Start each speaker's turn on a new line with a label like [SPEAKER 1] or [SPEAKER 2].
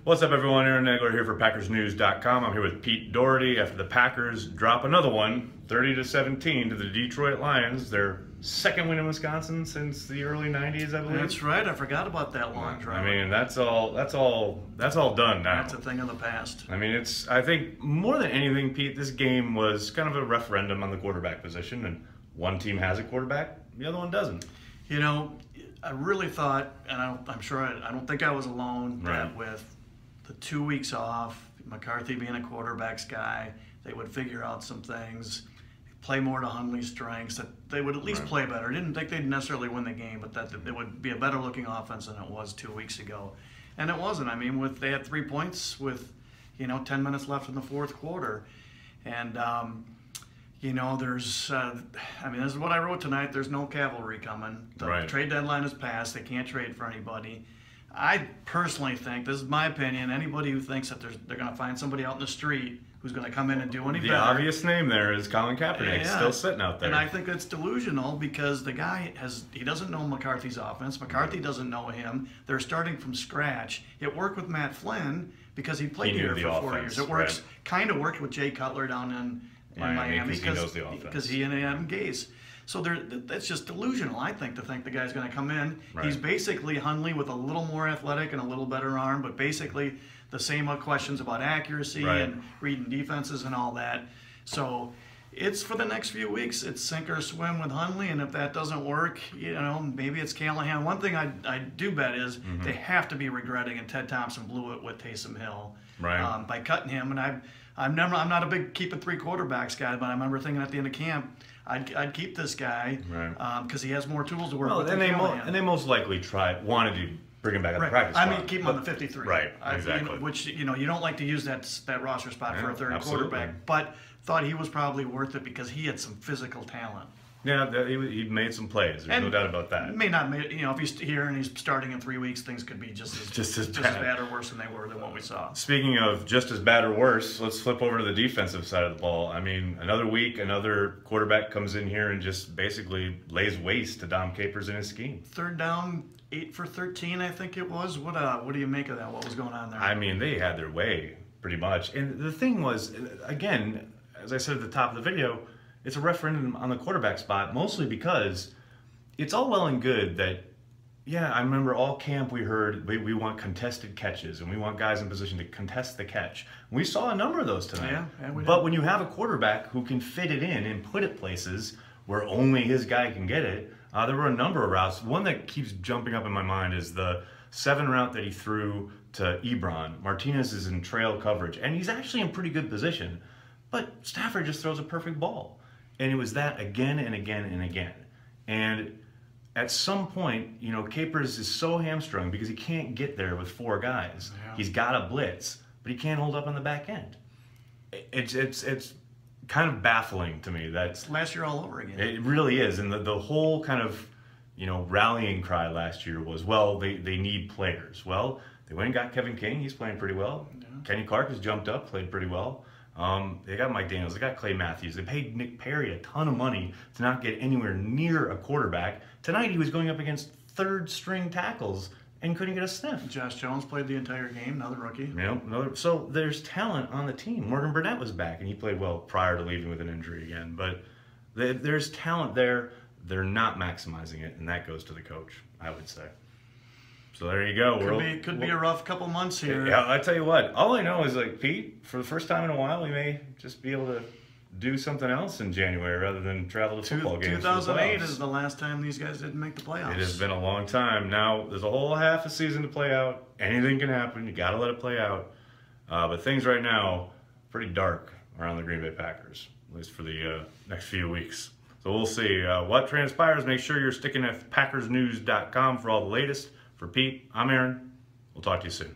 [SPEAKER 1] What's up, everyone? Aaron Nagler here for PackersNews.com. I'm here with Pete Dougherty after the Packers drop another one, 30-17 to the Detroit Lions. Their second win in Wisconsin since the early 90s, I believe.
[SPEAKER 2] That's right. I forgot about that long drive.
[SPEAKER 1] I mean, that's all done now.
[SPEAKER 2] That's a thing of the past.
[SPEAKER 1] I mean, I think more than anything, Pete, this game was kind of a referendum on the quarterback position, and one team has a quarterback, the other one doesn't.
[SPEAKER 2] You know, I really thought, and I'm sure I don't think I was alone, that with the 2 weeks off, McCarthy being a quarterbacks guy, they would figure out some things, play more to Hundley's strengths, that they would at least play better. I didn't think they'd necessarily win the game, but that it would be a better looking offense than it was 2 weeks ago. And it wasn't. I mean, they had 3 points with, 10 minutes left in the fourth quarter. And, there's, this is what I wrote tonight. There's no cavalry coming. The trade deadline is passed. They can't trade for anybody. I personally think, this is my opinion, anybody who thinks that they're going to find somebody out in the street who's going to come in and do any better.
[SPEAKER 1] The obvious name there is Colin Kaepernick, still sitting out there.
[SPEAKER 2] And I think it's delusional because the guy he doesn't know McCarthy's offense. McCarthy doesn't know him. They're starting from scratch. It worked with Matt Flynn because he played here for 4 years. It kind of worked with Jay Cutler down in Miami because he and Adam Gase. So that's just delusional, I think, to think the guy's going to come in. He's basically Hundley with a little more athletic and a little better arm, but basically the same questions about accuracy and reading defenses and all that. So it's for the next few weeks. It's sink or swim with Hundley, and if that doesn't work, maybe it's Callahan. One thing I do bet is they have to be regretting, and Ted Thompson blew it with Taysom Hill by cutting him. And I'm not a big keeping 3 quarterbacks guy, but I remember thinking at the end of camp, I'd keep this guy because he has more tools to work with.
[SPEAKER 1] And they most likely wanted to bring him back at the practice spot.
[SPEAKER 2] I mean, keep him on the 53.
[SPEAKER 1] Exactly.
[SPEAKER 2] Which you don't like to use that roster spot for a third quarterback, but thought he was probably worth it because he had some physical talent.
[SPEAKER 1] Yeah, he made some plays. There's no doubt about that.
[SPEAKER 2] May not, if he's here and he's starting in 3 weeks, things could be just as bad or worse than they were than what we saw.
[SPEAKER 1] Speaking of just as bad or worse, let's flip over to the defensive side of the ball. I mean, another week, another quarterback comes in here and just basically lays waste to Dom Capers in his scheme.
[SPEAKER 2] Third down, 8 for 13, I think it was. What do you make of that? What was going on there?
[SPEAKER 1] I mean, they had their way pretty much. And the thing was, again, as I said at the top of the video, it's a referendum on the quarterback spot, mostly because it's all well and good that, I remember all camp we heard we want contested catches and we want guys in position to contest the catch. We saw a number of those tonight. But when you have a quarterback who can fit it in and put it places where only his guy can get it, there were a number of routes. One that keeps jumping up in my mind is the 7 route that he threw to Ebron. Martinez is in trail coverage, and he's actually in pretty good position. But Stafford just throws a perfect ball. And it was that again and again and again. And at some point, Capers is so hamstrung because he can't get there with 4 guys. He's got a blitz, but he can't hold up on the back end. It's kind of baffling to me. That's
[SPEAKER 2] last year all over again.
[SPEAKER 1] It really is. And the whole kind of, rallying cry last year was, well, they need players. Well, they went and got Kevin King. He's playing pretty well. Kenny Clark has jumped up, played pretty well. They got Mike Daniels, they got Clay Matthews, they paid Nick Perry a ton of money to not get anywhere near a quarterback. Tonight he was going up against 3rd-string tackles and couldn't get a sniff.
[SPEAKER 2] Josh Jones played the entire game, another rookie.
[SPEAKER 1] So there's talent on the team. Morgan Burnett was back and he played well prior to leaving with an injury again. But there's talent there. They're not maximizing it, and that goes to the coach, I would say. So there you go.
[SPEAKER 2] Could be a rough couple months here.
[SPEAKER 1] Yeah, I tell you what. All I know is, Pete, for the first time in a while, we may just be able to do something else in January rather than travel to football games.
[SPEAKER 2] 2008 is the last time these guys didn't make the playoffs.
[SPEAKER 1] It has been a long time. Now there's a whole half a season to play out. Anything can happen. You got to let it play out. But things right now pretty dark around the Green Bay Packers, at least for the next few weeks. So we'll see what transpires. Make sure you're sticking at PackersNews.com for all the latest. For Pete, I'm Aaron. We'll talk to you soon.